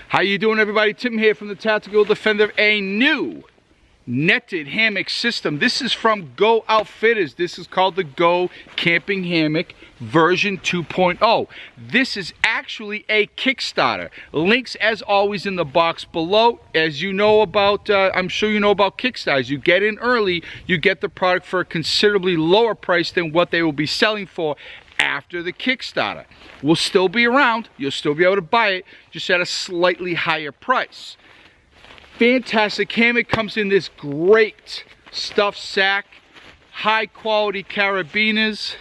How you doing, everybody? Tim here from the Tactical Defender. A new netted hammock system. This is from Go Outfitters. This is called the Go Camping Hammock version 2.0. This is actually a Kickstarter. Links, as always, in the box below. As you know about, I'm sure you know about Kickstarters. You get in early, you get the product for a considerably lower price than what they will be selling for after the Kickstarter. Will still be around. You'll still be able to buy it, just at a slightly higher price. Fantastic hammock. Comes in this great stuffed sack, high quality carabiners,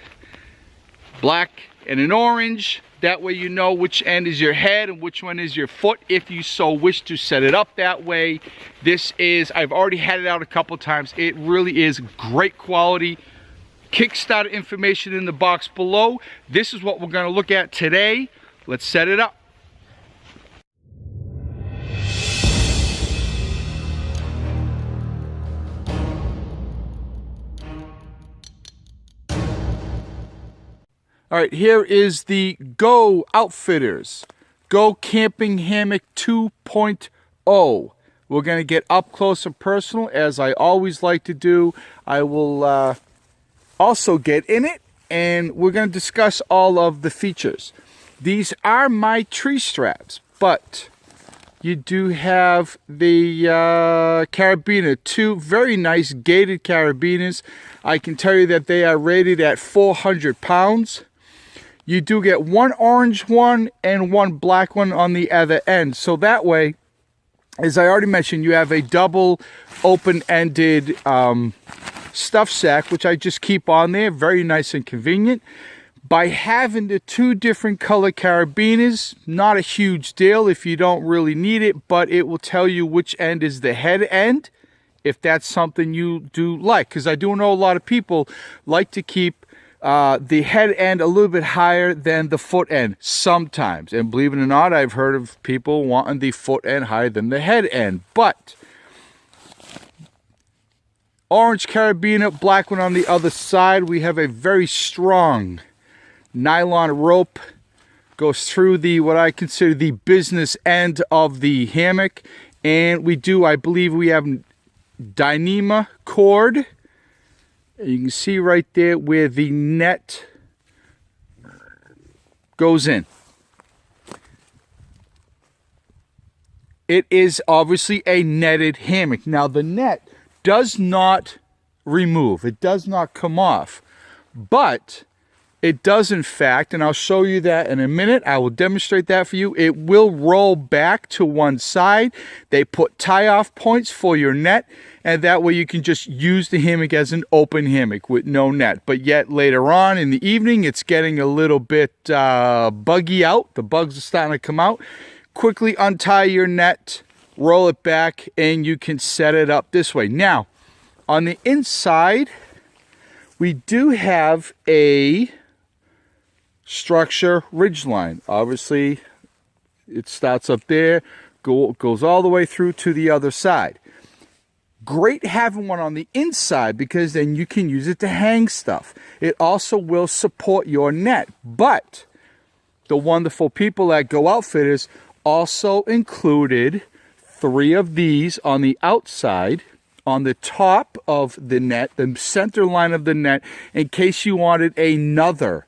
black and an orange. That way you know which end is your head and which one is your foot, if you so wish to set it up that way. This is, I've already had it out a couple times. It really is great quality. Kickstarter information in the box below. This is what we're going to look at today. Let's set it up. All right, here is the Go Outfitters Go Camping Hammock 2.0. We're going to get up close and personal, as I always like to do. I will also get in it, and we're going to discuss all of the features. These are my tree straps, but you do have the carabiner, two very nice gated carabiners. I can tell you that they are rated at 400 pounds. You do get one orange one and one black one on the other end. So that way, as I already mentioned, you have a double open-ended stuff sack, which I just keep on there. Very nice and convenient. By having the two different color carabiners, not a huge deal if you don't really need it, but it will tell you which end is the head end, if that's something you do like. Because I do know a lot of people like to keep the head end a little bit higher than the foot end sometimes. And believe it or not, I've heard of people wanting the foot end higher than the head end. But orange carabiner, black one on the other side. We have a very strong nylon rope. Goes through the, what I consider the business end of the hammock. And we do, I believe we have Dyneema cord. You can see right there where the net goes in. It is obviously a netted hammock. Now the net does not remove. It does not come off. But it does, in fact, and I'll show you that in a minute. I will demonstrate that for you. It will roll back to one side. They put tie-off points for your net, and that way you can just use the hammock as an open hammock with no net. But yet later on in the evening, it's getting a little bit buggy out. The bugs are starting to come out. Quickly untie your net, roll it back, and you can set it up this way. Now, on the inside, we do have a structure ridgeline. Obviously, it starts up there, goes all the way through to the other side. Great having one on the inside, because then you can use it to hang stuff. It also will support your net. But the wonderful people at Go Outfitters also included 3 of these on the outside, on the top of the net, the center line of the net, in case you wanted another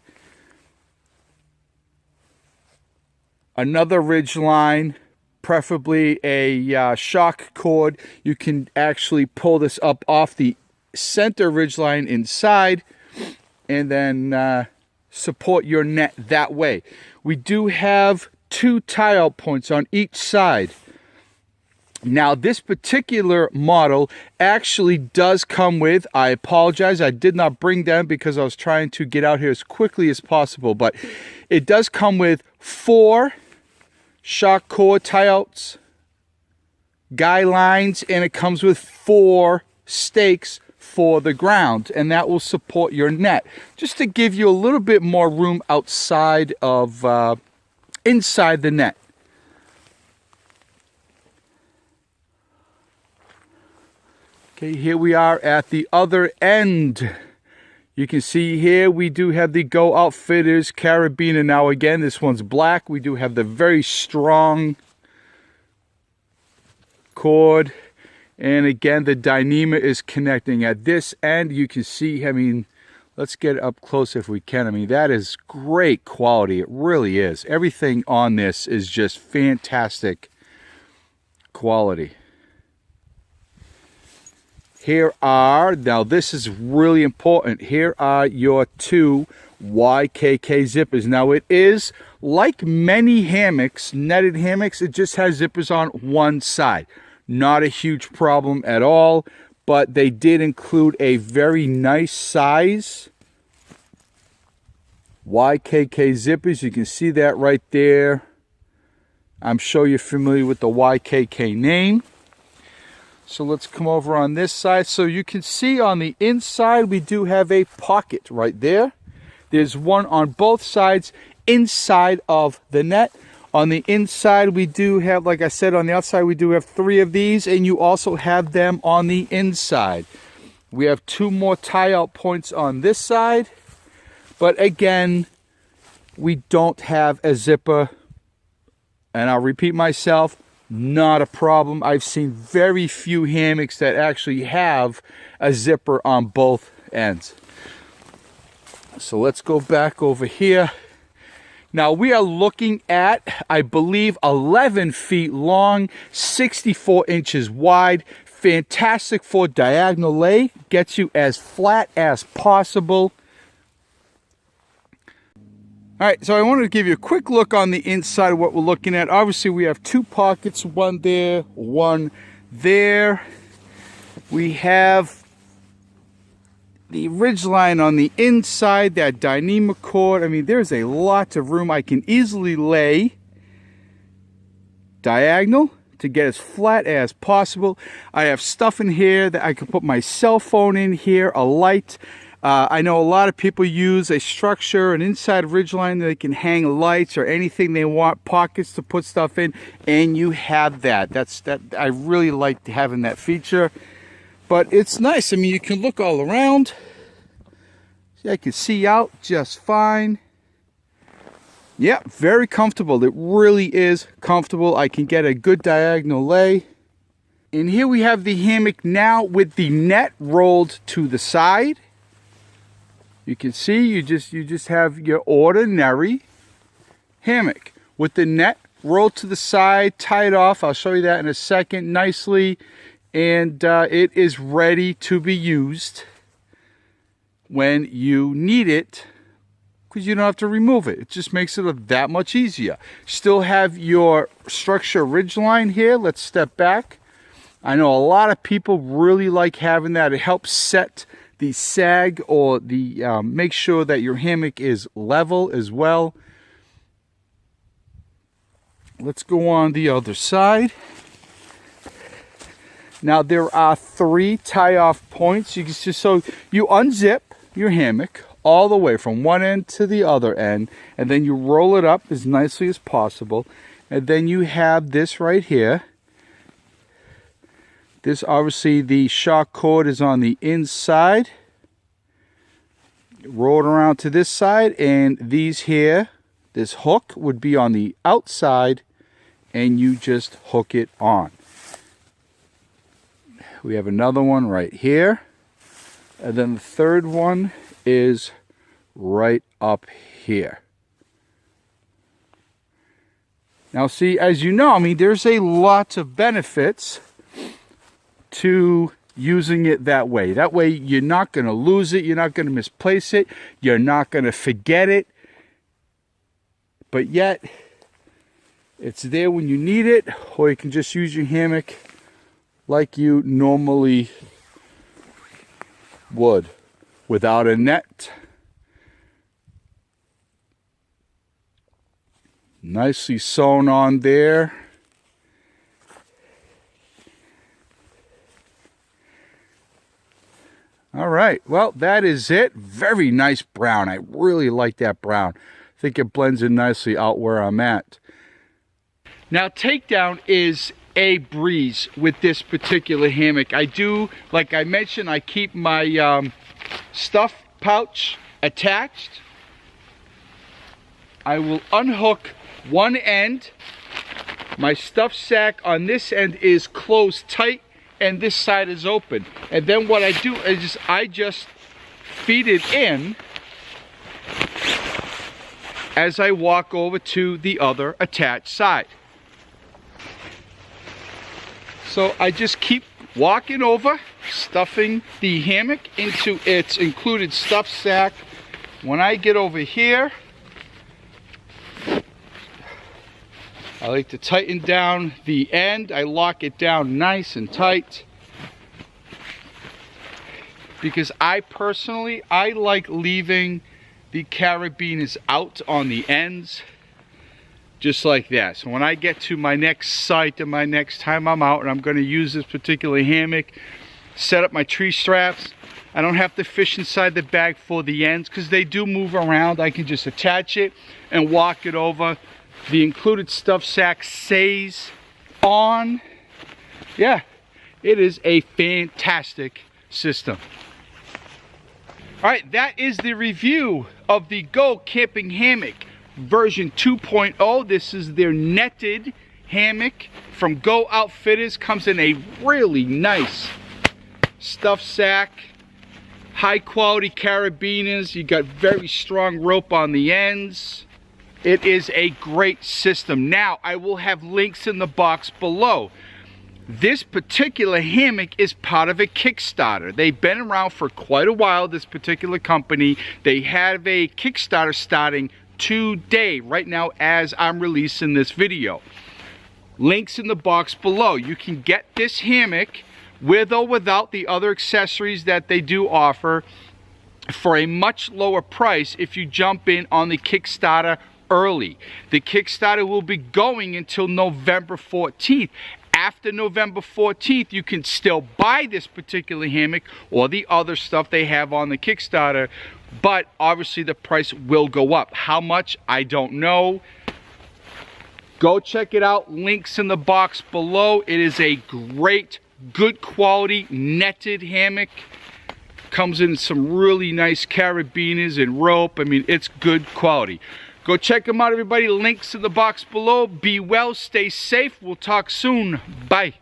ridge line, preferably a shock cord. You can actually pull this up off the center ridge line inside and then support your net that way. We do have 2 tie-out points on each side. Now, this particular model actually does come with, I apologize, I did not bring them because I was trying to get out here as quickly as possible, but it does come with 4 shock cord tie-outs, guy lines, and it comes with 4 stakes for the ground, and that will support your net, just to give you a little bit more room outside of, inside the net. Okay, here we are at the other end. You can see here we do have the Go Outfitters carabiner. Now again, this one's black. We do have the very strong cord. And again, the dyneema is connecting at this end. You can see, I mean, let's get up close if we can. I mean, that is great quality. It really is. Everything on this is just fantastic quality. Here are, now this is really important, here are your two YKK zippers. Now it is, like many hammocks, netted hammocks, it just has zippers on one side. Not a huge problem at all, but they did include a very nice size YKK zippers. You can see that right there. I'm sure you're familiar with the YKK name. So let's come over on this side. So you can see on the inside, we do have a pocket right there. There's one on both sides inside of the net. On the inside, we do have, like I said, on the outside, we do have 3 of these, and you also have them on the inside. We have 2 more tie-out points on this side, but again, we don't have a zipper, and I'll repeat myself, not a problem. I've seen very few hammocks that actually have a zipper on both ends. So let's go back over here. Now we are looking at, I believe, 11 feet long, 64 inches wide. Fantastic for diagonal lay. Gets you as flat as possible. All right, so I wanted to give you a quick look on the inside of what we're looking at. Obviously, we have 2 pockets, one there, one there. We have the ridgeline on the inside, that dyneema cord. I mean, there's a lot of room. I can easily lay diagonal to get as flat as possible. I have stuff in here that I can put my cell phone in here, a light. I know a lot of people use a structure, an inside ridgeline that they can hang lights or anything they want, pockets to put stuff in, and you have that. I really like having that feature. But it's nice. I mean, you can look all around. See, I can see out just fine. Yeah, very comfortable. It really is comfortable. I can get a good diagonal lay. And here we have the hammock now with the net rolled to the side. You can see you just have your ordinary hammock with the net rolled to the side, tied off. I'll show you that in a second nicely. And it is ready to be used when you need it, because you don't have to remove it. It just makes it that much easier. Still have your structure ridgeline here. Let's step back. I know a lot of people really like having that. It helps set the sag or the make sure that your hammock is level as well. Let's go on the other side. Now there are 3 tie-off points. You can just, so you unzip your hammock all the way from one end to the other end, and then you roll it up as nicely as possible, and then you have this right here. This, obviously, the shock cord is on the inside. Roll it around to this side, and these here, this hook would be on the outside, and you just hook it on. We have another one right here, and then the third one is right up here. Now see, as you know, I mean, there's a lot of benefits to using it that way. That way you're not going to lose it, you're not going to misplace it, you're not going to forget it, but yet it's there when you need it, or you can just use your hammock like you normally would without a net. Nicely sewn on there. All right, well, that is it. Very nice brown. I really like that brown. I think it blends in nicely out where I'm at. Now, takedown is a breeze with this particular hammock. I do, like I mentioned, I keep my stuff pouch attached. I will unhook one end. My stuff sack on this end is closed tight and this side is open. And then what I do is I just feed it in as I walk over to the other attached side. So I just keep walking over, stuffing the hammock into its included stuff sack. When I get over here, I like to tighten down the end. I lock it down nice and tight because I like leaving the carabiners out on the ends, just like that. So when I get to my next site and my next time I'm out and I'm going to use this particular hammock, set up my tree straps, I don't have to fish inside the bag for the ends because they do move around. I can just attach it and walk it over. The included stuff sack stays on. Yeah, it is a fantastic system. All right, that is the review of the Go Camping Hammock version 2.0. This is their netted hammock from Go Outfitters. Comes in a really nice stuff sack, high quality carabiners. You got very strong rope on the ends. It is a great system. Now, I will have links in the box below. This particular hammock is part of a Kickstarter. They've been around for quite a while, this particular company. They have a Kickstarter starting today, right now as I'm releasing this video. Links in the box below. You can get this hammock with or without the other accessories that they do offer for a much lower price if you jump in on the Kickstarter early. The Kickstarter will be going until November 14th. After November 14th, you can still buy this particular hammock or the other stuff they have on the Kickstarter, but obviously the price will go up. How much? I don't know. Go check it out. Links in the box below. It is a great, good quality netted hammock. Comes in some really nice carabiners and rope. I mean, it's good quality. Go check them out, everybody. Links in the box below. Be well, stay safe. We'll talk soon. Bye.